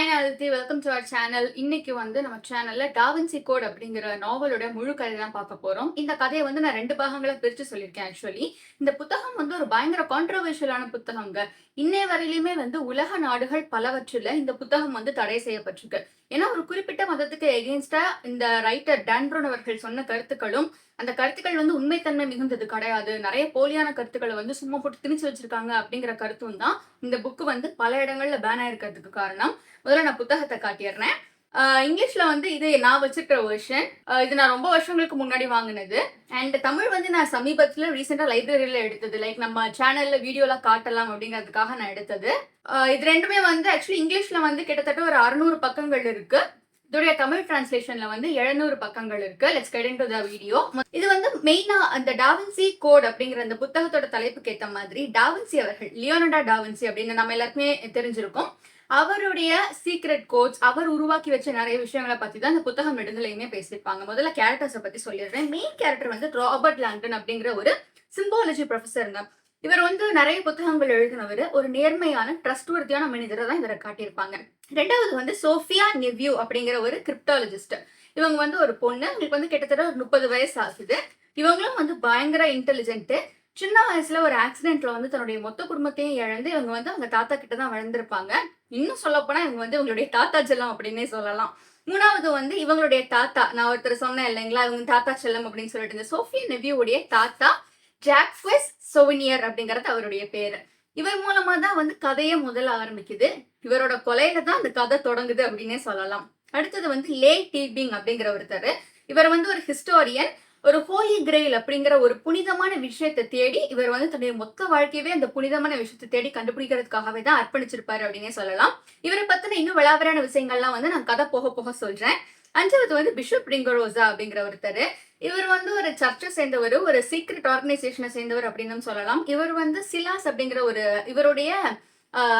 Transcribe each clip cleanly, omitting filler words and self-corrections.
Hi நாதித்தி, welcome to our channel. இன்னைக்கு நம்ம சேனல்ல டாவின்சி கோட் அப்படிங்கிற நாவலோட முழு கதை தான் பார்க்க போறோம். இந்த கதையை நான் 2 பாகங்களா பிரிச்சு சொல்லியிருக்கேன் ஆக்சுவலி. இந்த புத்தகம் ஒரு பயங்கர கான்ட்ரோவர்ஷியலான புத்தகங்க. இன்னைய வரையிலுமே உலக நாடுகள் பலவற்றில இந்த புத்தகம் தடை செய்யப்பட்டிருக்கு. ஏன்னா ஒரு குறிப்பிட்ட மதத்துக்கு எகெயின்ஸ்டா இந்த ரைட்டர் டான் ப்ரவுன் அவர்கள் சொன்ன கருத்துக்களும், அந்த கருத்துக்கள் உண்மைத்தன்மை மிகுந்தது கிடையாது. நிறைய போலியான கருத்துக்களை சும்மா போட்டு திணிச்சு வச்சிருக்காங்க அப்படிங்கிற கருத்தும் தான் இந்த புக் பல இடங்கள்ல பேன் ஆயிருக்கிறதுக்கு காரணம். முதல்ல நான் புத்தகத்தை காட்டிடுறேன். இங்கிலீஷ்ல இது நான் வச்சிருக்கிற வெர்ஷன். இது நான் ரொம்ப வருஷங்களுக்கு முன்னாடி வாங்கினது. அண்ட் தமிழ் நான் சமீபத்துல ரீசெண்டா லைப்ரரியில எடுத்தது. லைக் நம்ம சேனல்ல வீடியோலாம் காட்டலாம் அப்படிங்கிறதுக்காக நான் எடுத்தது. இது ரெண்டுமே ஆக்சுவலி இங்கிலீஷ்ல கிட்டத்தட்ட ஒரு 600 பக்கங்கள் இருக்கு. இதோடைய தமிழ் டிரான்ஸ்லேஷன்ல 700 பக்கங்கள் இருக்கு. Let's get into the video. இது மெயினா அந்த டாவின்சி கோட் அப்படிங்கிற அந்த புத்தகத்தோட தலைப்புக்கு ஏத்த மாதிரி டாவின்சி அவர்கள், லியோனார்டோ டாவின்சி அப்படின்னு நம்ம எல்லாருக்குமே தெரிஞ்சிருக்கும். அவருடைய சீக்ரெட் கோட்ஸ், அவர் உருவாக்கி வச்ச நிறைய விஷயங்களை பத்தி தான் இந்த புத்தகம் நெடுங்களையுமே பேசியிருப்பாங்க. முதல்ல கேரக்டர்ஸை பத்தி சொல்லிடுறேன். மெயின் கேரக்டர் ராபர்ட் லாங்டன் அப்படிங்கிற ஒரு சிம்பாலஜி ப்ரொஃபஸருங்க. இவர் நிறைய புத்தகங்கள் எழுதினவர். ஒரு நேர்மையான ட்ரஸ்ட்வர்த்தியான மனிதரை தான் இவரை காட்டியிருப்பாங்க. ரெண்டாவது சோஃபியா நெவ்யூ அப்படிங்கிற ஒரு கிரிப்டாலஜிஸ்ட். இவங்க ஒரு பொண்ணு. இவங்களுக்கு கிட்டத்தட்ட ஒரு 30 வயசு ஆகுது. இவங்களும் பயங்கர இன்டெலிஜென்ட். சின்ன வயசுல ஒரு ஆக்சிடென்ட்ல தன்னுடைய மொத்த குடும்பத்தையும் இழந்து இவங்க அவங்க தாத்தா கிட்ட தான் வளர்ந்துருப்பாங்க. இன்னும் சொல்ல போனா இவங்க இவங்களுடைய தாத்தா செல்லம் அப்படின்னே சொல்லலாம். மூணாவது இவங்களுடைய தாத்தா, நான் ஒருத்தர் சொன்னேன் இல்லைங்களா, இவங்க தாத்தா செல்லம் அப்படின்னு சொல்லிட்டு, இந்த சோஃபியா நெவ்யூடைய தாத்தா ஜாக்வஸ் சோவினியர் அப்படிங்கறது அவருடைய பேரு. இவர் மூலமா தான் கதையே முதல்ல ஆரம்பிக்குது. இவரோட கொலையில தான் அந்த கதை தொடங்குது அப்படின்னே சொல்லலாம். அடுத்தது லே டீபிங் அப்படிங்கிற ஒருத்தர். இவர் ஒரு ஹிஸ்டோரியன். ஒரு ஹோலி கிரெயில் அப்படிங்கிற ஒரு புனிதமான விஷயத்தை தேடி இவர் தன்னுடைய மொத்த வாழ்க்கையவே அந்த புனிதமான விஷயத்தை தேடி கண்டுபிடிக்கிறதுக்காகவே தான் அர்ப்பணிச்சிருப்பாரு அப்படின்னே சொல்லலாம். இவரை பத்தின இன்னும் விளாவரான விஷயங்கள்லாம் நான் கதை போக போக சொல்றேன். அஞ்சாவது பிஷப் ரிங்கரோசா அப்படிங்கிற ஒருத்தர். இவர் ஒரு சர்ச்சை சேர்ந்தவர், ஒரு சீக்ரெட் ஆர்கனைசேஷனை சேர்ந்தவர் அப்படின்னு சொல்லலாம். இவர் சிலாஸ் அப்படிங்கிற ஒரு இவருடைய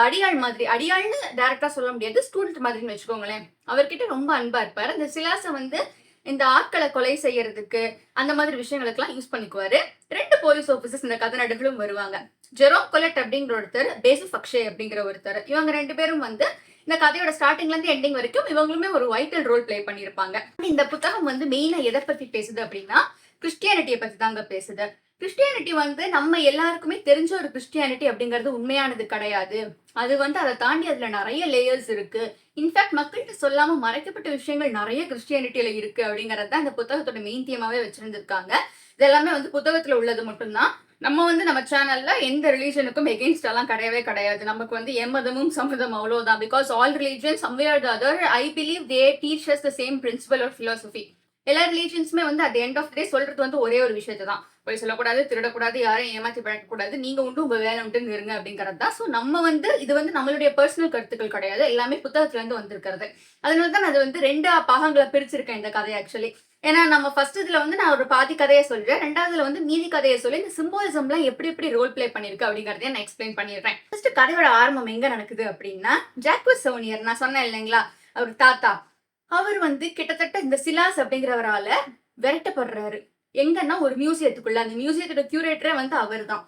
அடியாள் மாதிரி, அடியாள்னு டைரக்டா சொல்ல முடியாது, ஸ்டூடெண்ட் மாதிரின்னு வச்சுக்கோங்களேன். அவர்கிட்ட ரொம்ப அன்பா இருப்பாரு. அந்த சிலாஸை இந்த ஆட்களை கொலை செய்யறதுக்கு அந்த மாதிரி விஷயங்களுக்கெல்லாம் யூஸ் பண்ணிக்குவாரு. 2 போலீஸ் ஆபீசர்ஸ் இந்த கதை நடுகளும் வருவாங்க. ஜெரோம் கொலட் அப்படிங்கிற ஒருத்தர், பேசில் ஃபக்ஷே அப்படிங்கிற ஒருத்தர். இவங்க 2 பேரும் இந்த கதையோட ஸ்டார்டிங்ல இருந்து எண்டிங் வரைக்கும் இவங்களுமே ஒரு வைட்டல் ரோல் பிளே பண்ணியிருப்பாங்க. இந்த புத்தகம் மெயினா எதை பத்தி பேசுது அப்படின்னா கிறிஸ்டியானிட்டியை பத்தி தாங்க பேசுது. கிறிஸ்டியானிட்டி நம்ம எல்லாருக்குமே தெரிஞ்ச ஒரு கிறிஸ்டியானிட்டி அப்படிங்கிறது உண்மையானது கிடையாது. அது அதை தாண்டி அதுல நிறைய லேயர்ஸ் இருக்கு. இன்ஃபேக்ட் மக்கள்கிட்ட சொல்லாம மறைக்கப்பட்ட விஷயங்கள் நிறைய கிறிஸ்டியானிட்டியில இருக்கு அப்படிங்கறது தான் இந்த புத்தகத்தோட மெயின் தீமாவே வச்சிருந்திருக்காங்க. இது எல்லாமே புத்தகத்துல உள்ளது மட்டும்தான். நம்ம சேனல்ல எந்த ரிலீஜனுக்கும் எகெயின்ஸ்ட் எல்லாம் கிடையவே கிடையாது. நமக்கு எம்மதமும் சம்மதம் அவ்வளவுதான். Because all religion somewhere the other I believe they teach us the same principle or philosophy. எல்லா ரிலீஜன்ஸுமே அட் எண்ட் ஆஃப் டே சொல்றது ஒரே ஒரு விஷயத்தை தான். போய் சொல்லக்கூடாது, திருடக்கூடாது, யாரையும் ஏமாத்தி பழக்கக்கூடாது, நீங்க உண்டு உங்க வேலை உண்டுன்னு இருங்க அப்படிங்கிறது தான். ஸோ நம்ம இது நம்மளுடைய பர்சனல் கருத்துக்கள் கிடையாது, எல்லாமே புத்தகத்துல இருந்து வந்திருக்கிறது. அதனாலதான் அது 2 பாகங்களை பிரிச்சிருக்கேன் இந்த கதையை ஆக்சுவலி. ஏன்னா நம்ம ஃபர்ஸ்ட் இதுல நான் ஒரு பாதி கதையை சொல்றேன், ரெண்டாவதுல மீதி கதையை சொல்லி இந்த சிம்பாலிசம்லாம் எப்படி எப்படி ரோல் பிளே பண்ணிருக்கு அப்படிங்கறதையும் நான் எக்ஸ்பிளைன் பண்ணிடுறேன். ஃபர்ஸ்ட் கதையோட ஆரம்பம் எங்க நடக்குது அப்படின்னா, ஜாக்வஸ் சோனியர், நான் சொன்னேன் இல்லைங்களா, அவர் தாத்தா, அவர் கிட்டத்தட்ட இந்த சிலாஸ் அப்படிங்கிறவரால விரட்டப்படுறாரு. எங்கன்னா ஒரு மியூசியத்துக்குள்ள. அந்த மியூசியத்தோட கியூரேட்டரே அவர் தான்.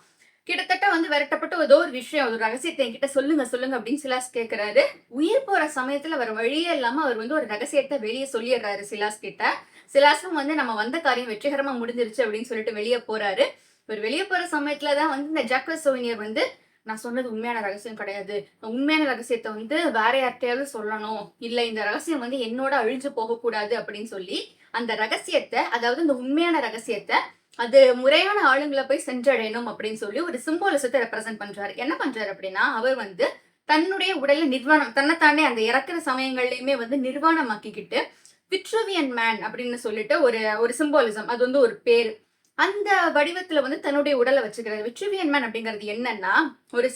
கிட்டத்தட்ட விரட்டப்பட்ட ஏதோ ஒரு விஷயம், ஒரு ரகசியத்தை என்கிட்ட சொல்லுங்க சொல்லுங்க அப்படின்னு சிலாஸ் கேட்கிறாரு. உயிர் போற சமயத்துல வர வழியே இல்லாம அவர் ஒரு ரகசியத்தை வெளியே சொல்லிடுறாரு சிலாஸ் கிட்ட. சிலாஸும் நம்ம வந்த காரியம் வெற்றிகரமா முடிஞ்சிருச்சு அப்படின்னு சொல்லிட்டு வெளியே போறாரு. இவர் வெளியே போற சமயத்துலதான் இந்த ஜாக்வஸ் சோவினியர் நான் சொன்னது உண்மையான ரகசியம் கிடையாது, உண்மையான ரகசியத்தை வேற யார்கிட்டயாவது சொல்லணும், இல்ல இந்த ரகசியம் என்னோட அழிஞ்சு போகக்கூடாது அப்படின்னு சொல்லி அந்த ரகசியத்தை, அதாவது இந்த உண்மையான ரகசியத்தை அது முறையான ஆளுங்களை போய் சென்றடையணும் அப்படின்னு சொல்லி ஒரு சிம்பாலிசத்தை ரெப்ரசென்ட் பண்றாரு. என்ன பண்றாரு அப்படின்னா, அவர் தன்னுடைய உடலை நிர்வாணம், தன்னைத்தானே அந்த இறக்குற சமயங்கள்லயுமே நிர்வாணமாக்கிக்கிட்டு விட்ருவியன் மேன் அப்படின்னு சொல்லிட்டு ஒரு சிம்பாலிசம், அது ஒரு பேரு, அந்த வடிவத்துல தன்னுடைய உடலை வச்சுக்கிறது. விட்ருவியன் மேன் அப்படிங்கிறது என்னன்னா, ஒரு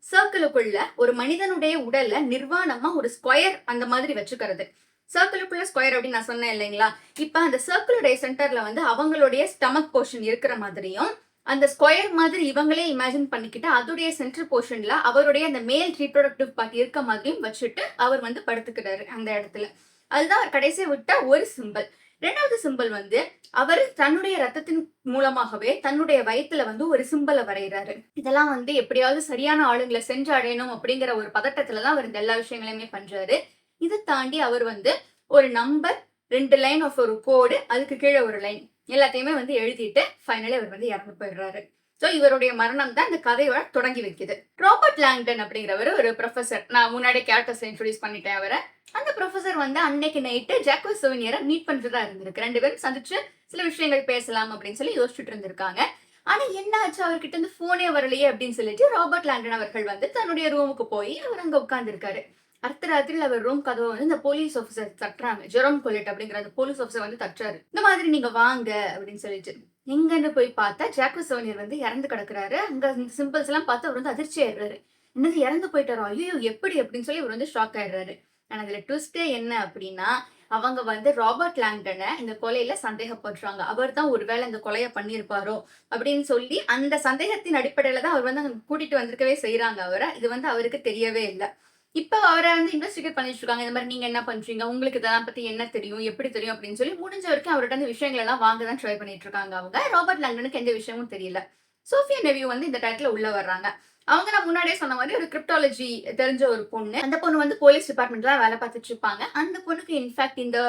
சர்க்கிளுக்குள்ள ஒரு மனிதனுடைய உடலை நிர்வாணமா ஒரு ஸ்கொயர் அந்த மாதிரி வச்சுக்கிறது. சர்க்கிளுக்குள்ள ஸ்கொயர் அப்படின்னு நான் சொன்னேன் இல்லைங்களா. இப்ப அந்த சர்க்கிளுடைய சென்டர்ல அவங்களுடைய ஸ்டமக் போர்ஷன் இருக்கிற மாதிரியும், அந்த ஸ்கொயர் மாதிரி இவங்களே இமேஜின் பண்ணிக்கிட்டு அதோடைய சென்டர் போர்ஷன்ல அவருடைய அந்த மேல் ரீப்ரொடக்டிவ் பார்ட் இருக்க மாதிரியும் வச்சுட்டு அவர் படுத்துக்கிறாரு அந்த இடத்துல. அதுதான் அவர் கடைசியை விட்ட ஒரு சிம்பிள். 2வது சிம்பல் வந்து அவர் தன்னுடைய ரத்தத்தின் மூலமாகவே தன்னுடைய வயித்துல வந்து ஒரு சிம்பலை வரைகிறாரு. இதெல்லாம் வந்து எப்படியாவது சரியான ஆளுங்களை சென்று அடையணும் அப்படிங்கிற ஒரு பதட்டத்துலதான் அவர் இந்த எல்லா விஷயங்களையுமே பண்றாரு. இதை தாண்டி அவர் வந்து ஒரு நம்பர், 2 லைன் ஆஃப் ஒரு கோடு, அதுக்கு கீழே ஒரு லைன் எல்லாத்தையுமே வந்து எழுதிட்டு ஃபைனலி அவர் வந்து இறந்து போயிடுறாரு. சோ இவருடைய மரணம் தான் இந்த கதையோட தொடங்கி வைக்குது. ராபர்ட் லாங்டன் அப்படிங்கிறவர் ஒரு ப்ரொஃபசர். நான் முன்னாடி கேரக்டர்ஸ் இன்ட்ரோடியூஸ் பண்ணிட்டேன் அவரை. அந்த ப்ரொஃபசர் வந்து அன்னைக்கு நைட்டு ஜாக்வஸ் சோவினியரை மீட் பண்ணிட்டு தான் இருந்திருக்கு. 2 பேரும் சந்திச்சு சில விஷயங்கள் பேசலாம் அப்படின்னு சொல்லி யோசிச்சுட்டு இருந்திருக்காங்க. ஆனா என்ன ஆச்சு, அவர்கிட்ட இருந்து போனே வரலையே அப்படின்னு சொல்லிட்டு ராபர்ட் லாங்டன் அவர்கள் வந்து தன்னுடைய ரூமுக்கு போய் அவர் அங்க உட்கார்ந்து இருக்காரு. அர்த்தராத்திரியில் அவர் ரூம் கதவை வந்து இந்த போலீஸ் ஆஃபீஸர் தட்டுறாங்க. ஜெரோம் கொலெட் அப்படிங்கிற அந்த போலீஸ் ஆஃபீஸர் வந்து தட்டுறாரு. இந்த மாதிரி நீங்க வாங்க அப்படின்னு சொல்லிட்டு எங்கன்னு போய் பார்த்தா ஜாக்வஸ் சோனியர் வந்து இறந்து கிடக்குறாரு. அங்க இந்த சிம்பிள்ஸ் எல்லாம் பார்த்து அவர் வந்து அதிர்ச்சி ஆயிடுறாரு. என்னது இறந்து போயிட்டாரோ, ஐயோ எப்படி அப்படின்னு சொல்லி அவர் வந்து ஷாக் ஆயிடுறாரு. ஆனா அதுல ட்விஸ்டே என்ன அப்படின்னா, அவங்க வந்து ராபர்ட் லாங்டனை இந்த கொலையில சந்தேகப்படுறாங்க. அவர் தான் ஒருவேளை இந்த கொலையை பண்ணியிருப்பாரோ அப்படின்னு சொல்லி அந்த சந்தேகத்தின் அடிப்படையில தான் அவர் வந்து அங்க கூட்டிட்டு வந்திருக்கவே செய்யறாங்க அவரை. இது வந்து அவருக்கு தெரியவே இல்லை. இப்ப அவரை வந்து இன்வெஸ்டிகேட் பண்ணிட்டு இருக்காங்க. இந்த மாதிரி நீங்க என்ன பண்றீங்க, உங்களுக்கு இதெல்லாம் பத்தி என்ன தெரியும், எப்படி தெரியும் அப்படின்னு சொல்லி முடிஞ்ச வரைக்கும் அவர்கிட்ட அந்த விஷயங்கள் எல்லாம் வாங்க தான் ட்ரை பண்ணிட்டு இருக்காங்க அவங்க. ராபர்ட் லாங்டனுக்கு எந்த விஷயமும் தெரியல. சோஃபியா நெவியூ வந்து இந்த டைத்துல உள்ள வர்றாங்க. அவங்க நான் முன்னாடியே சொன்ன மாதிரி ஒரு கிரிப்டாலஜி தெரிஞ்ச ஒரு பொண்ணு. அந்த பொண்ணு வந்து போலீஸ் டிபார்ட்மெண்ட்ல வேலை பார்த்துட்டு இருப்பாங்க. அந்த பொண்ணுக்கு இன்ஃபேக்ட் இந்த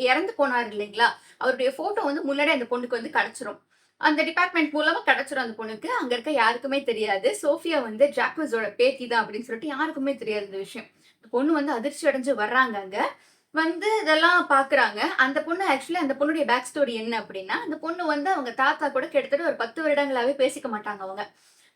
இறந்து போனார் இல்லைங்களா, அவருடைய போட்டோ வந்து முன்னாடி அந்த பொண்ணுக்கு வந்து கிடைச்சிரும். அந்த டிபார்ட்மெண்ட் மூலமா கிடைச்சிரும் அந்த பொண்ணுக்கு. அங்க இருக்க யாருக்குமே தெரியாது சோஃபியா வந்து ஜாக்வஸோட பேத்தி தான் அப்படின்னு சொல்லிட்டு யாருக்குமே தெரியாது இந்த விஷயம். பொண்ணு வந்து அதிர்ச்சி அடைஞ்சு வர்றாங்க. அங்க வந்து இதெல்லாம் பாக்குறாங்க. அந்த பொண்ணு ஆக்சுவலி அந்த பொண்ணுடைய பேக் ஸ்டோரி என்ன அப்படின்னா, அந்த பொண்ணு வந்து அவங்க தாத்தா கூட கிட்டத்தட்ட ஒரு 10 வருடங்களாவே பேசிக்க மாட்டாங்க அவங்க.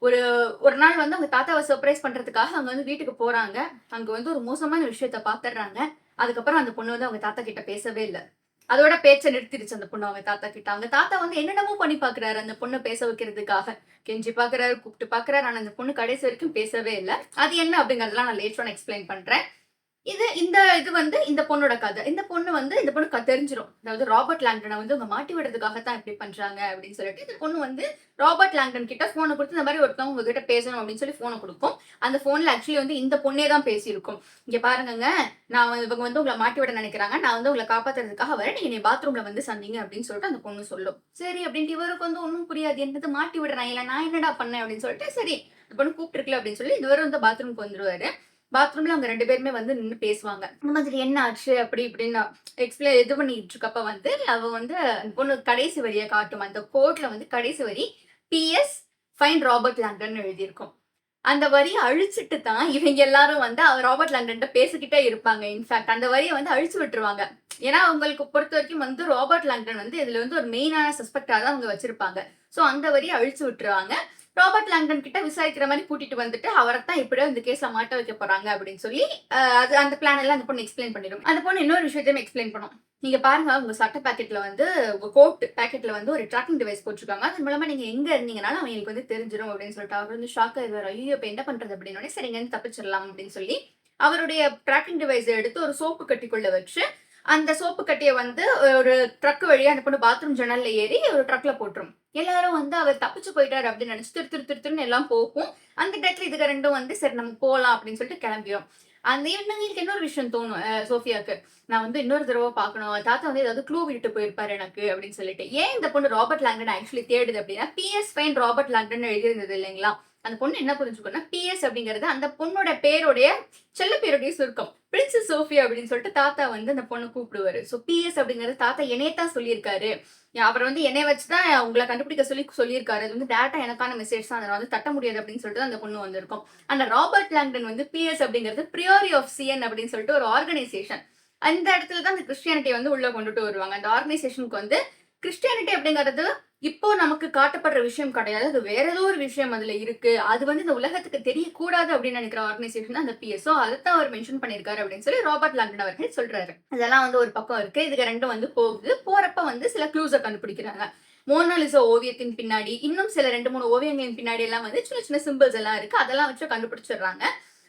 ஒரு ஒரு நாள் வந்து அவங்க தாத்தாவை சர்ப்ரைஸ் பண்றதுக்காக அவங்க வந்து வீட்டுக்கு போறாங்க. அங்க வந்து ஒரு மோசமான விஷயத்த பாத்துறாங்க. அதுக்கப்புறம் அந்த பொண்ணு வந்து அவங்க தாத்தா கிட்ட பேசவே இல்லை. அதோட பேச்சை நிறுத்திடுச்சு அந்த பொண்ணு அவங்க தாத்தா கிட்ட. அவங்க தாத்தா வந்து என்னென்னமோ பண்ணி பாக்குறாரு அந்த பொண்ணை பேச வைக்கிறதுக்காக. கெஞ்சி பாக்குறாரு, கூப்பிட்டு பாக்குறாரு. ஆனா அந்த பொண்ணு கடைசி வரைக்கும் பேசவே இல்லை. அது என்ன அப்படிங்கறதெல்லாம் நான் லேட்டர் ஆன் எக்ஸ்பிளைன் பண்றேன். இது வந்து இந்த பொண்ணோட கதை. இந்த பொண்ணு தெரிஞ்சிரும். அதாவது ராபர்ட் லாங்டனை வந்து அவங்க மாட்டி விடுறதுக்காகத்தான் இப்படி பண்றாங்க அப்படின்னு சொல்லிட்டு இந்த பொண்ணு வந்து ராபர்ட் லாங்டன் கிட்ட போனை கொடுத்து இந்த மாதிரி ஒருத்தவங்க உங்ககிட்ட பேசணும் அப்படின்னு சொல்லி போனை கொடுக்கும். அந்த போன்ல ஆக்சுவலி வந்து இந்த பொண்ணே தான் பேசியிருக்கும். இங்க பாருங்க, இவங்க வந்து உங்களை மாட்டி விட நினைக்கிறாங்க. நான் வந்து உங்களை காப்பாத்துறதுக்காக வரேன். நீங்க பாத்ரூம்ல வந்து சந்திங்க அப்படின்னு சொல்லிட்டு அந்த பொண்ணு சொல்லும். சரி அப்படின்ட்டு இவருக்கு வந்து ஒன்னும் புரியாது. என்னது மாட்டி விடுறேன், இல்ல நான் என்னடா பண்ணேன் அப்படின்னு சொல்லிட்டு சரி இந்த பொண்ணு கூப்பிட்டு இருக்கல அப்படின்னு சொல்லி இவர் வந்து பாத்ரூம்க்கு வந்துருவாரு. பாத்ரூம்ல அவங்க 2 பேருமே வந்து நின்று பேசுவாங்க. இந்த மாதிரி என்ன ஆச்சு அப்படி இப்படின்னு எக்ஸ்பிளைன் இது பண்ணிட்டு இருக்கப்ப வந்து அவ வந்து அந்த பொண்ணு கடைசி வரியை காட்டும். அந்த கோட்ல வந்து கடைசி வரி PS ஃபைன் ராபர்ட் லாங்டன் எழுதியிருக்கும். அந்த வரியை அழிச்சிட்டு தான் இவங்க எல்லாரும் வந்து அவர் ராபர்ட் லாங்டன் பேசிக்கிட்டே இருப்பாங்க. இன்ஃபேக்ட் அந்த வரியை வந்து அழிச்சு விட்டுருவாங்க. ஏன்னா அவங்களுக்கு பொறுத்த வரைக்கும் வந்து ராபர்ட் லாங்டன் வந்து இதுல வந்து ஒரு மெயினான சஸ்பெக்டா தான் அவங்க வச்சிருப்பாங்க. சோ அந்த வரியை அழிச்சு விட்டுருவாங்க. ராபர்ட் லாங்டன் கிட்ட விசாரிக்கிற மாதிரி கூட்டிட்டு வந்துட்டு அவரைத்தான் இப்படியோ இந்த கேஸ்ல மாட்ட வைக்க போறாங்க அப்படின்னு சொல்லி அது அந்த பிளான் எல்லாம் அந்த பொண்ணு எக்ஸ்பிளைன் பண்ணிடும். அந்த பொண்ணு இன்னொரு விஷயத்தையும் எக்ஸ்பிளைன் பண்ணும். நீங்க பாருங்க, உங்க சட்ட பாக்கெட்ல வந்து உங்க கோட் பாக்கெட்ல வந்து ஒரு ட்ராக்கிங் டிவைஸ் போட்டிருக்காங்க. அது மூலமா நீங்க எங்க இருந்தீங்கனாலும் அவங்களுக்கு வந்து தெரிஞ்சிடும் அப்படின்னு சொல்லிட்டு அவர் வந்து ஷாக் ஆயிடுவார். ஐயோ இப்ப என்ன பண்றது அப்படின்னு. சரி, இங்க இருந்து தப்பிச்சிடலாம் அப்படின்னு சொல்லி அவருடைய ட்ராக்கிங் டிவைஸ் எடுத்து ஒரு சோப்பு கட்டிக்குள்ள வச்சு அந்த சோப்பு கட்டியை வந்து ஒரு ட்ரக் வழியா அந்த பொண்ணு பாத்ரூம் ஜன்னல்ல ஏறி ஒரு ட்ரக்ல போட்டுரும். எல்லாரும் வந்து அவர் தப்பிச்சு போயிட்டாரு அப்படின்னு நினைச்சு திருன்னு எல்லாம் போகும். அந்த இடத்துல இதுக்கு 2 வந்து சரி நம்ம போலாம் அப்படின்னு சொல்லிட்டு கிளம்பிடும். அந்த இவங்களுக்கு இன்னொரு விஷயம் தோணும் சோஃபியாக்கு. நான் வந்து இன்னொரு தடவை பார்க்கணும், தாத்தா வந்து ஏதாவது க்ளூ விட்டு போயிருப்பாரு எனக்கு அப்படின்னு சொல்லிட்டு. ஏன் இந்த பொண்ணு ராபர்ட் லாங்டன் ஆக்சுவலி தேடுது அப்படின்னா, PS ஃபைன் ராபர்ட் லாங்டன் எழுதியிருந்தது இல்லைங்களா. அந்த பொண்ணு என்ன புரிஞ்சுக்கணும்னா, PS அப்படிங்கிறது அந்த பொண்ணோட பேருடைய செல்ல பேருடைய சுருக்கம். பிரின்சஸ் சோஃபியா அப்படின்னு சொல்லிட்டு தாத்தா வந்து அந்த பொண்ணு கூப்பிடுவாரு. ஸோ PS அப்படிங்கிறது தாத்தா என்னையத்தான் சொல்லியிருக்காரு. அவர் வந்து என்னை வச்சுதான் உங்களை கண்டுபிடிக்க சொல்லியிருக்காரு. அது வந்து டேரக்டா எனக்கான மெசேஜ் தான், அதை வந்து தட்ட முடியாது அப்படின்னு சொல்லிட்டு அந்த பொண்ணு வந்திருக்கும். அந்த ராபர்ட் லாங்டன் வந்து PS அப்படிங்கிறது பிரியோரி ஆஃப் CN அப்படின்னு சொல்லிட்டு ஒரு ஆர்கனைசேஷன். அந்த இடத்துல தான் அந்த கிறிஸ்டியானிட்டியை வந்து உள்ள கொண்டுட்டு வருவாங்க. அந்த ஆர்கனைசேஷனுக்கு வந்து கிறிஸ்டியானிட்டி அப்படிங்கிறது இப்போ நமக்கு காட்டப்படுற விஷயம் கிடையாது. அது வேற ஏதோ ஒரு விஷயம் அதுல இருக்கு. அது வந்து இந்த உலகத்துக்கு தெரியக்கூடாது அப்படின்னு நினைக்கிற ஆர்கனைசேஷன் தான் அந்த PS. ஸோ அதைத்தான் அவர் மென்ஷன் பண்ணியிருக்காரு அப்படின்னு சொல்லி ராபர்ட் லாங்டன் அவர்கள் சொல்றாரு. அதெல்லாம் வந்து ஒரு பக்கம் இருக்கு. இதுக்கு 2 வந்து போகுது. போறப்ப வந்து சில க்ளூஸை கண்டுபிடிக்கிறாங்க. மோனாலிசா ஓவியத்தின் பின்னாடி இன்னும் சில 2-3 ஓவியங்களின் பின்னாடி எல்லாம் வந்து சின்ன சின்ன சிம்பிள்ஸ் எல்லாம் இருக்கு. அதெல்லாம் வச்சு கண்டுபிடிச்சிடுறாங்க.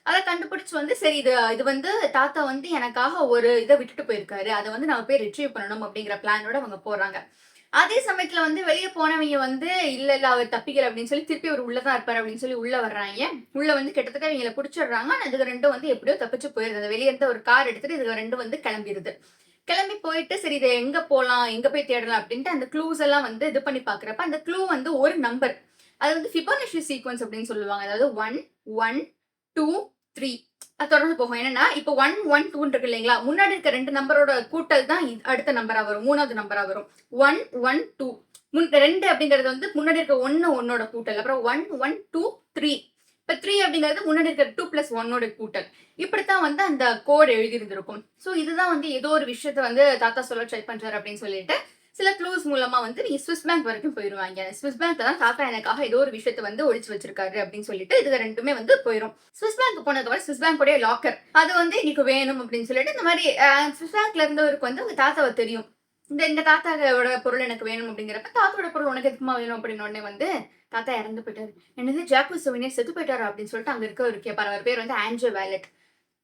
அதை கண்டுபிடிச்சு வந்து சரி இது வந்து தாத்தா வந்து எனக்காக ஒரு இதை விட்டுட்டு போயிருக்காரு. அதை வந்து நம்ம போய் ரிட்ரீவ் பண்ணணும் அப்படிங்கிற பிளானோட அவங்க போறாங்க. அதே சமயத்துல வந்து வெளியே போனவங்க வந்து இல்ல அவர் தப்பிக்கல அப்படின்னு சொல்லி திருப்பி அவர் உள்ளதான் இருப்பாரு அப்படின்னு சொல்லி உள்ள வர்றாங்க. உள்ள வந்து கிட்டத்தட்ட இவங்களை பிடிச்சிடுறாங்க. இதுக்கு 2 வந்து எப்படியோ தப்பிச்சு போயிருது. வெளியே இருந்த ஒரு கார் எடுத்துட்டு இதுக்கு 2 வந்து கிளம்பிடுது. கிளம்பி போயிட்டு சரி இதை எங்க போலாம், எங்க போய் தேடலாம் அப்படின்ட்டு அந்த க்ளூஸ் எல்லாம் வந்து இது பண்ணி பார்க்குறப்ப, அந்த க்ளூ வந்து ஒரு நம்பர். அது வந்து ஃபிபோனச்சி சீக்வென்ஸ் அப்படின்னு சொல்லுவாங்க. அதாவது 1, 1, 2, 3 அது தொடர்ந்து போகும். என்னன்னா, இப்போ 1, 1, 2 இருக்கு இல்லைங்களா? முன்னாடி இருக்க 2 நம்பரோட கூட்டல் தான் அடுத்த நம்பரா வரும். 3வது நம்பரா வரும். 1, 1, 2 2 அப்படிங்கிறது வந்து முன்னாடி இருக்க 1 1ஓட கூட்டல். அப்புறம் 1, 1, 2, 3 இப்ப 3 அப்படிங்கிறது முன்னாடி இருக்கிற 2 பிளஸ் 1ஓட கூட்டல். இப்படித்தான் வந்து அந்த கோட் எழுதியிருந்திருக்கும். சோ இதுதான் வந்து ஏதோ ஒரு விஷயத்த வந்து தாத்தா சொல்ல ட்ரை பண்றாரு அப்படின்னு சொல்லிட்டு சில க்ளூஸ் மூலமா வந்து நீங்க ஸ்விஸ் பேங்க் வரைக்கும் போயிருவாங்க. ஸ்விஸ் பேங்க்ல தான் தாத்தா எனக்காக ஏதோ ஒரு விஷயத்த வந்து ஒளிச்சு வச்சிருக்காரு அப்படின்னு சொல்லிட்டு இது ரெண்டுமே வந்து போயிரும். ஸ்விஸ் பேங்க் போனதுக்கப்புறம் ஸ்விஸ் பேங்கோட லாக்கர் அது வந்து எனக்கு வேணும் அப்படின்னு சொல்லிட்டு இந்த மாதிரி ஸ்விஸ் பேங்க்ல இருந்தவருக்கு வந்து உங்க தாத்தாவை தெரியும். இந்த தாத்தாவோட பொருள் எனக்கு வேணும் அப்படிங்கிறப்ப தாத்தாவோட பொருள் உனக்கு எதுக்குமா வேணும் அப்படின்னு உடனே வந்து தாத்தா இறந்து போயிட்டாரு. என்னது ஜாக்குஸ் சோவினியர் செத்து போயிட்டாரா அப்படின்னு சொல்லிட்டு அங்க இருக்க ஒரு கேட்பாரு. அவர் பேர் வந்து ஆண்ட்ரூ வேலட்.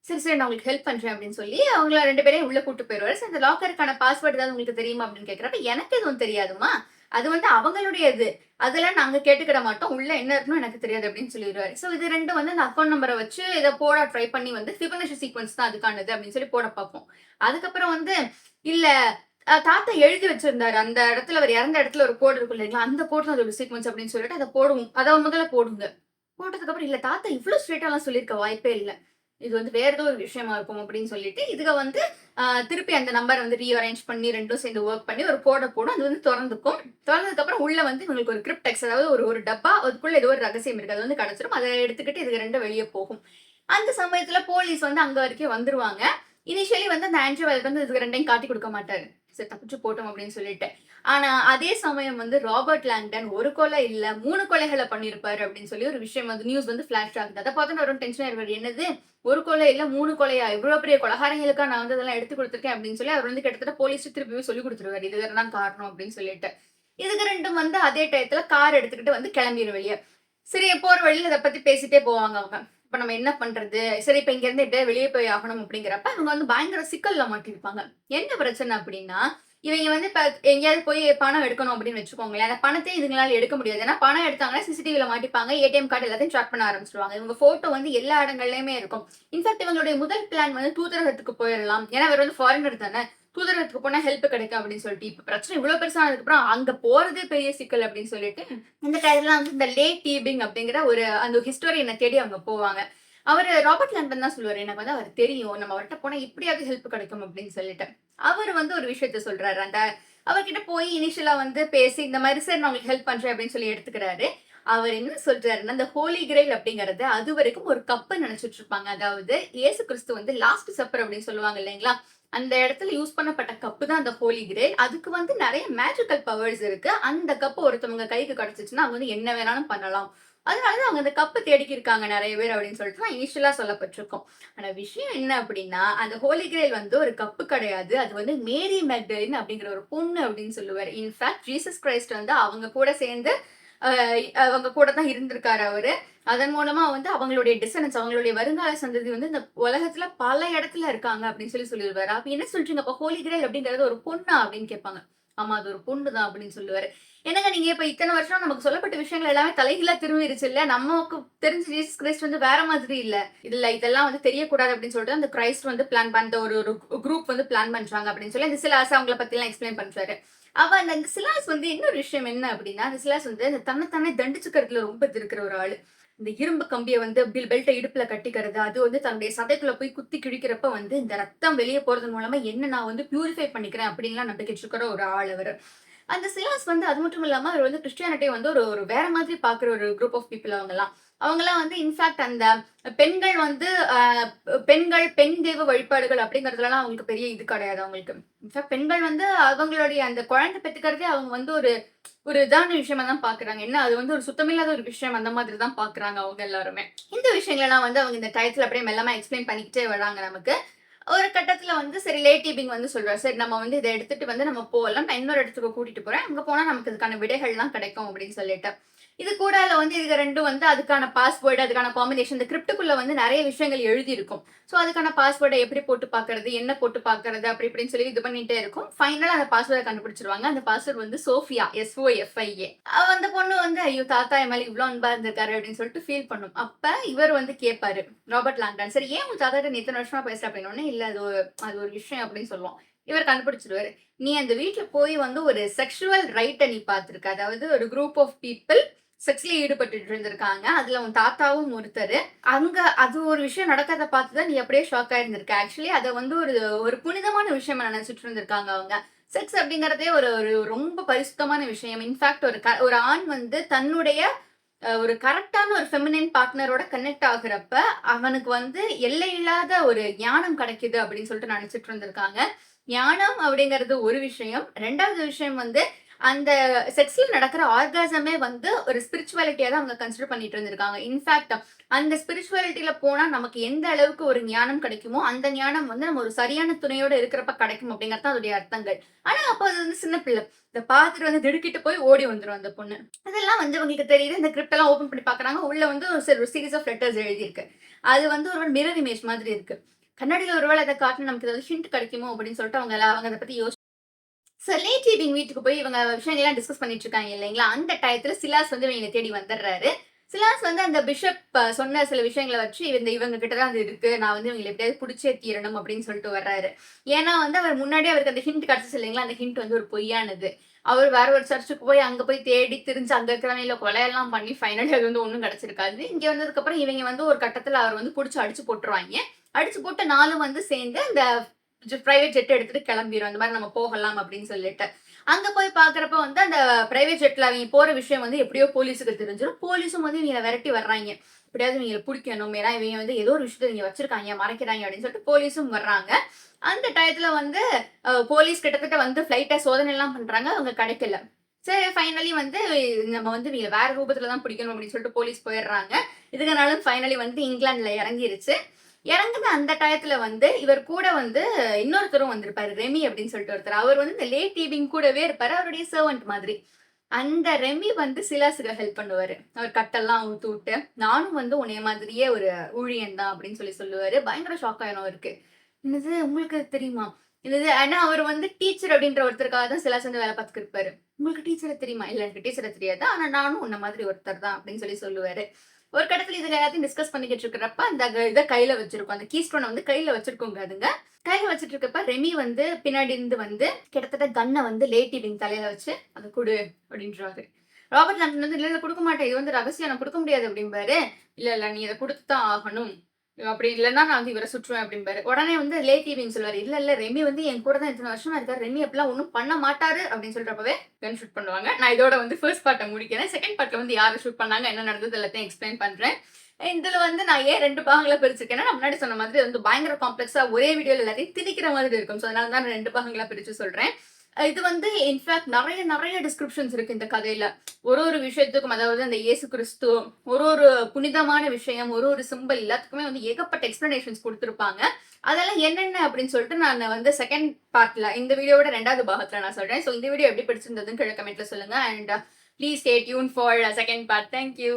சரி சரி நான் உங்களுக்கு ஹெல்ப் பண்றேன் அப்படின்னு சொல்லி அவங்கள 2 பேரையும் உள்ள கூட்டு போயிருவாரு. சரி இந்த லாக்கருக்கான பாஸ்வேர்ட் ஏதாவது உங்களுக்கு தெரியுமா அப்படின்னு கேட்கிறப்ப எனக்கு எதுவும் தெரியாதுமா. அது வந்து அவங்களுடைய இது. அதெல்லாம் நாங்க கேட்டுக்கிட மாட்டோம். உள்ள என்ன இருக்குன்னு எனக்கு தெரியாது அப்படின்னு சொல்லிடுவாரு. சோ இது 2 வந்து அந்த அக்கவுண்ட் நம்பரை வச்சு இதை போட ட்ரை பண்ணி வந்து ஃபிபோனச்சி சீக்வென்ஸ் தான் அதுக்கானது அப்படின்னு சொல்லி போட பார்ப்போம். அதுக்கப்புறம் வந்து இல்ல தாத்தா எழுதி வச்சிருந்தாரு. அந்த இடத்துல அவர் இறந்த இடத்துல ஒரு கோடு இருக்கும் இல்லைங்களா? அந்த கோடு தான் அதோட சீக்வென்ஸ் அப்படின்னு சொல்லிட்டு அதை போடுவோம். அதை முதல்ல போடுங்க. போட்டதுக்கு அப்புறம் இல்ல தாத்தா இவ்ளோ ஸ்ட்ரெயிட்டாலாம் சொல்லியிருக்க வாய்ப்பே இல்ல. இது வந்து வேற ஏதோ ஒரு விஷயமா இருக்கும் அப்படின்னு சொல்லிட்டு இதுக வந்து திருப்பி அந்த நம்பரை வந்து ரீஅரேஞ்ச் பண்ணி 2ம் சேர்ந்து ஒர்க் பண்ணி ஒரு கோடை போடும். அது வந்து திறந்துக்கும். திறந்ததுக்கு அப்புறம் உள்ள வந்து உங்களுக்கு ஒரு கிரிப்டெக்ஸ் அதாவது ஒரு டப்பா அதுக்குள்ள ஏதோ ஒரு ரகசியம் இருக்கு. அது வந்து கிடைச்சிரும். அதை எடுத்துக்கிட்டு இதுக்கு 2 வெளியே போகும். அந்த சமயத்துல போலீஸ் வந்து அங்க வரைக்கும் வந்துருவாங்க. இனிஷியலி வந்து அந்த ஆண்ட்ரூ வேலட் வந்து இதுக்கு 2யும் காட்டி கொடுக்க மாட்டாரு. சரி தப்பிச்சு போட்டோம் அப்படின்னு சொல்லிட்டு. ஆனா அதே சமயம் வந்து ராபர்ட் லாங்டன் ஒரு கொலை இல்ல 3 கொலைகளை பண்ணியிருப்பாரு அப்படின்னு சொல்லி ஒரு விஷயம் வந்து நியூஸ் வந்து ஃபிளாஷ் ஆகுது. அதை பார்த்தோன்னு ஒரு டென்ஷன் ஆயிடுவாரு. என்னது ஒரு கொலை இல்ல 3 கொலையா? இவ்வளவு பெரிய கொலகாரங்களுக்கா நான் வந்து அதெல்லாம் எடுத்து கொடுத்துருக்கேன் அப்படின்னு சொல்லி அவர் வந்து கிட்டத்தட்ட போலீஸ் திருப்பி சொல்லி கொடுத்துருவாரு. இது வேற தான் காரணம் அப்படின்னு சொல்லிட்டு. இதுக்கு 2ம் வந்து அதே டயத்துல கார் எடுத்துக்கிட்டு வந்து கிளம்பிடும் வெளியே. சரி போற வழியில இதை பத்தி பேசிட்டே போவாங்க அவங்க. இப்ப நம்ம என்ன பண்றது? சரி இப்ப இங்க இருந்து எப்படியாவது வெளியே போய் ஆகணும் அப்படிங்கிறப்ப அவங்க வந்து பயங்கர சிக்கல்ல மாட்டிருப்பாங்க. என்ன பிரச்சனை அப்படின்னா, இவங்க வந்து இப்ப எங்கேயாவது போய் பணம் எடுக்கணும் அப்படின்னு வச்சுக்கோங்களேன். அந்த பணத்தையும் இதுங்களால எடுக்க முடியாது. ஏன்னா பணம் எடுத்தாங்கன்னா சிசிடிவில மாட்டிப்பாங்க. ஏடிஎம் கார்டு எல்லாத்தையும் ட்ராக் பண்ண ஆரம்பிச்சுருவாங்க. இவங்க போட்டோ வந்து எல்லா இடங்கள்லயுமே இருக்கும். இன்ஃபேக்ட் இவங்களுடைய முதல் பிளான் வந்து தூதரகத்துக்கு போயிடலாம். ஏன்னா அவர் வந்து ஃபாரினர் தானே. தூதரகத்துக்கு போனா ஹெல்ப் கிடைக்கும் அப்படின்னு சொல்லிட்டு இப்ப பிரச்சனை இவ்வளவு பெருசானதுக்கு அப்புறம் அங்க போறதே பெரிய சிக்கல் அப்படின்னு சொல்லிட்டு இந்த டயத்துல வந்து இந்த லேட் டீபிங் அப்படிங்கிற ஒரு அந்த ஹிஸ்டோரியனை தேடி அவங்க போவாங்க. அவரு ராபர்ட் லாண்டன் தான் சொல்லுவாரு. எனக்கு வந்து அவர் தெரியும். நம்ம அவர்ட்ட போனா எப்படியாவது ஹெல்ப் கிடைக்கும் அப்படின்னு சொல்லிட்டு. அவரு வந்து ஒரு விஷயத்த சொல்றாரு. அந்த அவர்கிட்ட போய் இனிஷியலா வந்து பேசி இந்த மாதிரி சார் நான் உங்களுக்கு ஹெல்ப் பண்றேன் அப்படின்னு சொல்லி எடுத்துக்கிறாரு. அவர் என்ன சொல்றாருன்னா, அந்த ஹோலி கிரெயில் அப்படிங்கிறது அதுவரைக்கும் ஒரு கப்ப நினைச்சிட்டு இருப்பாங்க. அதாவது இயேசு கிறிஸ்து வந்து லாஸ்ட் சப்பர் அப்படின்னு சொல்லுவாங்க இல்லைங்களா? அந்த இடத்துல யூஸ் பண்ணப்பட்ட கப்பு தான் அந்த ஹோலி கிரெயில். அதுக்கு வந்து நிறைய மேஜிக்கல் பவர்ஸ் இருக்கு. அந்த கப்பு ஒருத்தவங்க கைக்கு கிடைச்சிச்சுன்னா அவங்க வந்து என்ன வேணாலும் பண்ணலாம். அதனாலதான் அவங்க அந்த கப்பு தேடிக்கி இருக்காங்க நிறைய பேர் அப்படின்னு சொல்லிட்டு தான் இனிஷியலா சொல்லப்பட்டிருக்கும். ஆனா விஷயம் என்ன அப்படின்னா, அந்த ஹோலி கிரெயில் வந்து ஒரு கப்பு கிடையாது. அது வந்து மேரி மேக்டலின் அப்படிங்கிற ஒரு பொண்ணு அப்படின்னு சொல்லுவாரு. இன்ஃபேக்ட் ஜீசஸ் கிரைஸ்ட் வந்து அவங்க கூட சேர்ந்து அவங்க கூட தான் இருந்திருக்காரு அவரு. அதன் மூலமா வந்து அவங்களுடைய டிசனன்ஸ் அவங்களுடைய வருங்கால சந்ததி வந்து இந்த உலகத்துல பல இடத்துல இருக்காங்க அப்படின்னு சொல்லிடுவாரு. அப்ப என்ன சொல்றீங்க? அப்ப ஹோலி கிரெயில் அப்படிங்கிறது ஒரு பொண்ணா அப்படின்னு கேட்பாங்க. ஆமா அது ஒரு பொண்ணு தான் அப்படின்னு சொல்லுவாரு. என்னங்க நீங்க இப்ப இத்தனை வருஷம் நமக்கு சொல்லப்பட்ட விஷயங்கள் எல்லாமே தலைகீழா திரும்பிருச்சு இல்ல? நமக்கு தெரிஞ்ச ஜீசஸ் கிரைஸ்ட் வந்து வேற மாதிரி இல்ல. இல்ல இதெல்லாம் வந்து தெரியக்கூடாது அப்படின்னு சொல்லிட்டு அந்த கிரைஸ்ட் வந்து பிளான் பண்ண ஒரு குரூப் வந்து பிளான் பண்றாங்க அப்படின்னு சொல்லி அந்த சிலாஸ் அவங்கள பத்தி எல்லாம் எக்ஸ்பிளைன் பண்றாரு. அந்த சிலாஸ் வந்து இன்னொரு விஷயம் என்ன அப்படின்னா, அந்த சிலாஸ் வந்து அந்த தன்னைத்தானே தண்டிச்சுக்கிறதுல ரொம்ப இது இருக்கிற ஒரு ஆளு. இந்த இரும்பு கம்பிய வந்து பெல்ட்ட இடுப்புல கட்டிக்கிறது, அது வந்து தன்னுடைய சதைக்குள்ள போய் குத்தி கிழிக்கிறப்ப வந்து இந்த ரத்தம் வெளிய போறது மூலமா என்ன நான் வந்து பியூரிஃபை பண்ணிக்கிறேன் அப்படின்லாம் நம்பிக்கிட்டு இருக்கிற ஒரு ஆள் அவரு. அந்த சிலாஸ் வந்து அது மட்டும் இல்லாம அவர் வந்து கிறிஸ்டியானிட்டிய வந்து ஒரு ஒரு வேற மாதிரி பார்க்குற ஒரு குரூப் ஆஃப் பீப்பிள் அவங்கலாம். அவங்கலாம் வந்து இன்ஃபாக்ட் அந்த பெண்கள் வந்து பெண்கள், பெண் தெய்வ வழிபாடுகள் அப்படிங்கிறதுலலாம் அவங்களுக்கு பெரிய இது கிடையாது அவங்களுக்கு. இன்ஃபாக்ட் பெண்கள் வந்து அவங்களுடைய அந்த குழந்தை பெத்துக்கிறதே அவங்க வந்து ஒரு ஒரு இதான விஷயமா தான் பார்க்குறாங்க. என்ன அது வந்து ஒரு சுத்தமில்லாத ஒரு விஷயம் அந்த மாதிரி தான் பார்க்குறாங்க அவங்க எல்லாருமே. இந்த விஷயங்களெல்லாம் வந்து அவங்க இந்த டயத்துல அப்படியே மெல்லமா எக்ஸ்பிளைன் பண்ணிக்கிட்டே வராங்க நமக்கு. ஒரு கட்டத்துல வந்து சரி லேட்டி பிங் வந்து சொல்றாரு. சரி நம்ம வந்து இத எடுத்துட்டு வந்து நம்ம போகலாம். நான் இன்னொரு இடத்துக்கு கூட்டிட்டு போறேன். அங்க போனா நமக்கு இதுக்கான விடைகள்லாம் கிடைக்கும் அப்படின்னு சொல்லிட்டு. இது கூடால வந்து இதுக 2ம் வந்து அதுக்கான பாஸ்வேர்ட், அதுக்கான காம்பினேஷன் இந்த கிரிப்டுக்குள்ள வந்து நெறைய விஷயங்கள் எழுதி இருக்கும். சோ அதுக்கான பாஸ்வேர்ட எப்படி போட்டு பார்க்கறது, என்ன போட்டு பார்க்கறது அப்படி இப்படின்னு சொல்லி இது பண்ணிட்டே இருக்கும். ஃபைனலா அந்த பாஸ்வேர்ட கண்டுபிடிச்சிருவாங்க. அந்த பாஸ்வேர்ட் வந்து சோஃபியா SOFIA. அந்த பொண்ணு வந்து ஐயோ தாத்தா என் மேல இவ்ளோ அன்பா இருந்திருக்காரு அப்படின்னு சொல்லிட்டு ஃபீல் பண்ணும். அப்ப இவர் வந்து கேட்பாரு ராபர்ட் லாங்டன். சரி ஏன் உன் தாத்தாட்ட நீ இத்தனை வருஷமா பேசுற அப்படின்னோனே, இல்ல அது ஒரு விஷயம் அப்படின்னு சொல்லுவான். இவர் கண்டுபிடிச்சிருவாரு. நீ அந்த வீட்ல போய் வந்து ஒரு செக்சுவல் ரைட்ட நீ பார்த்திருக்க. அதாவது ஒரு குரூப் ஆஃப் பீப்பிள் செக்ஸ்ல ஈடுபட்டுட்டு இருந்திருக்காங்க. அதுல உன் தாத்தாவும் ஒருத்தரு. அங்க அது ஒரு விஷயம் நடக்கிறத பார்த்து தான் நீ அப்படியே ஷாக் ஆயிருந்திருக்க. ஆக்சுவலி அத வந்து ஒரு ஒரு புனிதமான விஷயமா நினைச்சிட்டு இருந்திருக்காங்க அவங்க. செக்ஸ் அப்படிங்கிறதே ஒரு ஒரு ரொம்ப பரிசுத்தமான விஷயம். இன்ஃபாக்ட் ஒரு ஆண் வந்து தன்னுடைய ஒரு கரெக்ட்டான ஒரு ஃபெமினைன் பார்ட்னரோட கனெக்ட் ஆகுறப்ப, அவனுக்கு வந்து எல்லையில்லாத ஒரு ஞானம் கிடைக்குது அப்படின்னு சொல்லிட்டு நினைச்சிட்டு இருந்திருக்காங்க. ஞானம் அப்படிங்கிறது ஒரு விஷயம். 2வது விஷயம் வந்து அந்த செக்ஸ்ல நடக்கிற ஆர்காசமே வந்து ஒரு ஸ்பிரிச்சுவாலிட்டியா தான் அவங்க கன்சிடர் பண்ணிட்டு இருந்திருக்காங்க. இன்ஃபாக்ட் அந்த ஸ்பிரிச்சுவாலிட்டில போனா நமக்கு எந்த அளவுக்கு ஒரு ஞானம் கிடைக்குமோ, அந்த ஞானம் வந்து நம்ம ஒரு சரியான துணையோட இருக்கிறப்ப கிடைக்கும் அப்படிங்கிறது தான் அதோடைய அர்த்தங்கள். ஆனா அப்ப அது வந்து சின்ன பிள்ளை. இத பார்த்துட்டு வந்து திடுக்கிட்டு போய் ஓடி வந்துரும் அந்த பொண்ணு. அதெல்லாம் வந்து இவங்களுக்கு தெரியுது. இந்த கிரிப்ட் எல்லாம் ஓப்பன் பண்ணி பார்க்குறாங்க. உள்ள வந்து ஒரு சீரிஸ் ஆஃப் லெட்டர்ஸ் எழுதியிருக்கு. அது வந்து ஒரு மிரர் இமேஜ் மாதிரி இருக்கு. கண்ணாடியில ஒரு வேளை அத காட்டுனா நமக்கு ஏதாவது ஹிண்ட் கிடைக்குமோ அப்படின்னு சொல்லிட்டு அவங்க அத பத்தி ரிலேட்டிவ் வீட்டுக்கு போய் இவங்க விஷயங்கள்லாம் டிஸ்கஸ் பண்ணிட்டு இருக்காங்க இல்லைங்களா? அந்த டயத்துல சிலாஸ் வந்து இவங்கள தேடி வந்துடுறாரு. சிலாஸ் வந்து அந்த பிஷப் சொன்ன சில விஷயங்கள வச்சு இவங்க கிட்ட தான் அது இருக்கு. நான் வந்து இவங்கள எப்படியாவது புடிச்சே தீரணும் அப்படின்னு சொல்லிட்டு வர்றாரு. ஏன்னா வந்து அவர் முன்னாடியே அவருக்கு அந்த ஹிண்ட் கிடைச்சுச்சு இல்லைங்களா? அந்த ஹிண்ட் வந்து ஒரு பொய்யானது. அவர் வேற ஒரு சர்ச்சுக்கு போய் அங்க போய் தேடி திரிஞ்சு அங்க இருக்கிறவங்கள கொலையெல்லாம் பண்ணி ஃபைனலி அது வந்து ஒண்ணும் கிடைச்சிருக்காது. இங்க வந்ததுக்கப்புறம் இவங்க வந்து ஒரு கட்டத்துல அவர் வந்து புடிச்சு அடிச்சு போட்டுருவாய்ங்க. அடிச்சு போட்டு 4ம் வந்து சேர்ந்து அந்த பிரைவேட் ஜெட் எடுத்துட்டு கிளம்பிரும். இந்த மாதிரி நம்ம போகலாம் அப்படின்னு சொல்லிட்டு. அங்க போய் பார்க்குறப்ப வந்து அந்த பிரைவேட் ஜெட்ல அவிங்க போற விஷயம் வந்து எப்படியோ போலீஸுக்கு தெரிஞ்சிரும். போலீஸும் வந்து இவங்கள விரட்டி வர்றாய்ங்க. எப்படியாவது இவங்கள புடிக்கணும். ஏன்னா இவங்க வந்து ஏதோ ஒரு விஷயத்த இங்க வச்சிருக்காய்ங்க, மறைக்கிறாய்ங்க அப்படின்னு சொல்லிட்டு போலீஸும் வர்றாங்க. அந்த டயத்துல வந்து போலீஸ் கிட்டத்தட்ட வந்து ஃப்ளைட்ட சோதனை எல்லாம் பண்றாங்க. அவங்க கிடைக்கல. சரி ஃபைனலி வந்து நம்ம வந்து இவங்கள வேற ரூபத்துல தான் பிடிக்கணும் அப்படின்னு சொல்லிட்டு போலீஸ் போயிடுறாங்க. இதுக்குனாலும் ஃபைனலி வந்து இங்கிலாந்துல இறங்கிருச்சு. இறங்குன அந்த டயத்துல வந்து இவர் கூட வந்து இன்னொருத்தரும் வந்திருப்பாரு. ரெமி அப்படின்னு சொல்லிட்டு ஒருத்தர். அவர் வந்து இந்த லேட் டீவிங் கூடவே இருப்பாரு. அவருடைய சர்வன்ட் மாதிரி. அந்த ரெமி வந்து சிலாஸுக்கு ஹெல்ப் பண்ணுவாரு. அவர் கட்டெல்லாம் அவுத்து விட்டு, நானும் வந்து உன்னைய மாதிரியே ஒரு ஊழியன் தான் அப்படின்னு சொல்லுவாரு. பயங்கர ஷாக் ஆயிரும் அவருக்கு. என்னது உங்களுக்கு தெரியுமா? என்னது ஆனா அவர் வந்து டீச்சர் அப்படின்ற ஒருத்தருக்காக தான் சிலாஸ் வந்து வேலை பார்த்துட்டு இருப்பாரு. உங்களுக்கு டீச்சர தெரியுமா? இல்ல எனக்கு டீச்சர தெரியாது. ஆனா நானும் உன்ன மாதிரி ஒருத்தர் தான் அப்படின்னு சொல்லுவாரு. ஒரு கட்டத்துல இதுல எல்லாத்தையும் டிஸ்கஸ் பண்ணிக்கிட்டு இருக்கிறப்ப, அந்த இத கையில வச்சிருக்கும். அந்த கீ ஸ்டோன வந்து கையில வச்சிருக்குங்க அதுங்க. கையில வச்சுட்டு இருக்கப்ப, ரெமி வந்து பின்னாடி இருந்து வந்து கிட்டத்தட்ட கன்ன வந்து லேடி விங் தலையில வச்சு, "அத குடு" அப்படின்றாரு. ராபர்ட் லாம்ப்டன் வந்து, "இல்ல, இல்ல குடுக்க மாட்டேன். இது வந்து ரகசியம். நான் குடுக்க முடியாது" அப்படிம்பாரு. "இல்ல, இல்ல நீ இத குடுத்து தான் ஆகணும். அப்படி இல்லன்னா நான் வந்து இவர சுட்டுருவேன்" அப்படிம்பாரு. உடனே வந்து லேடி விங் சொல்லுவாரு, "இல்ல, இல்ல ரெமி வந்து என் கூட தான் இத்தன வருஷமா இருக்காரு. ரெமி அப்படிலாம் ஒண்ணும் பண்ண மாட்டாரு" அப்படின்னு சொல்றப்பவே கன் ஷூட் பண்ணுவாங்க. நான் இதோட வந்து ஃபர்ஸ்ட் பார்ட்ட முடிக்கிறேன். செகண்ட் பார்ட்ல வந்து யார ஷூட் பண்ணாங்க, என்ன நடந்தது எல்லாத்தையும் எக்ஸ்பிளைன் பண்றேன். இதுல வந்து நான் ஏன் 2 பாகங்களா பிரிச்சிருக்கேன்னா, நான் முன்னாடி சொன்ன மாதிரி வந்து பயங்கர காம்ப்ளெக்ஸா ஒரே வீடியோல எல்லாத்தையும் திணிக்கிற மாதிரி இருக்கும். ஸோ அதனால தான் நான் 2 பாகங்களா பிரிச்சு சொல்றேன். இது வந்து இன்ஃபாக்ட் நெறைய டிஸ்கிரிப்ஷன்ஸ் இருக்கு இந்த கதையில. ஒரு விஷயத்துக்கும் அதாவது அந்த இயேசு கிறிஸ்து, ஒரு புனிதமான விஷயம், ஒரு சிம்பல் எல்லாத்துக்குமே வந்து ஏகப்பட்ட எக்ஸ்ப்ளனேஷன்ஸ் குடுத்திருப்பாங்க. அதெல்லாம் என்னென்ன அப்படின்னு சொல்லிட்டு நான் வந்து செகண்ட் பார்ட்ல இந்த வீடியோவோட 2வது பாகத்துல நான் சொல்றேன். ஸோ இந்த வீடியோ எப்படி பிடிச்சிருந்ததுன்னு கீழ கமெண்ட்ல சொல்லுங்க. And please stay tune for second part. Thank you.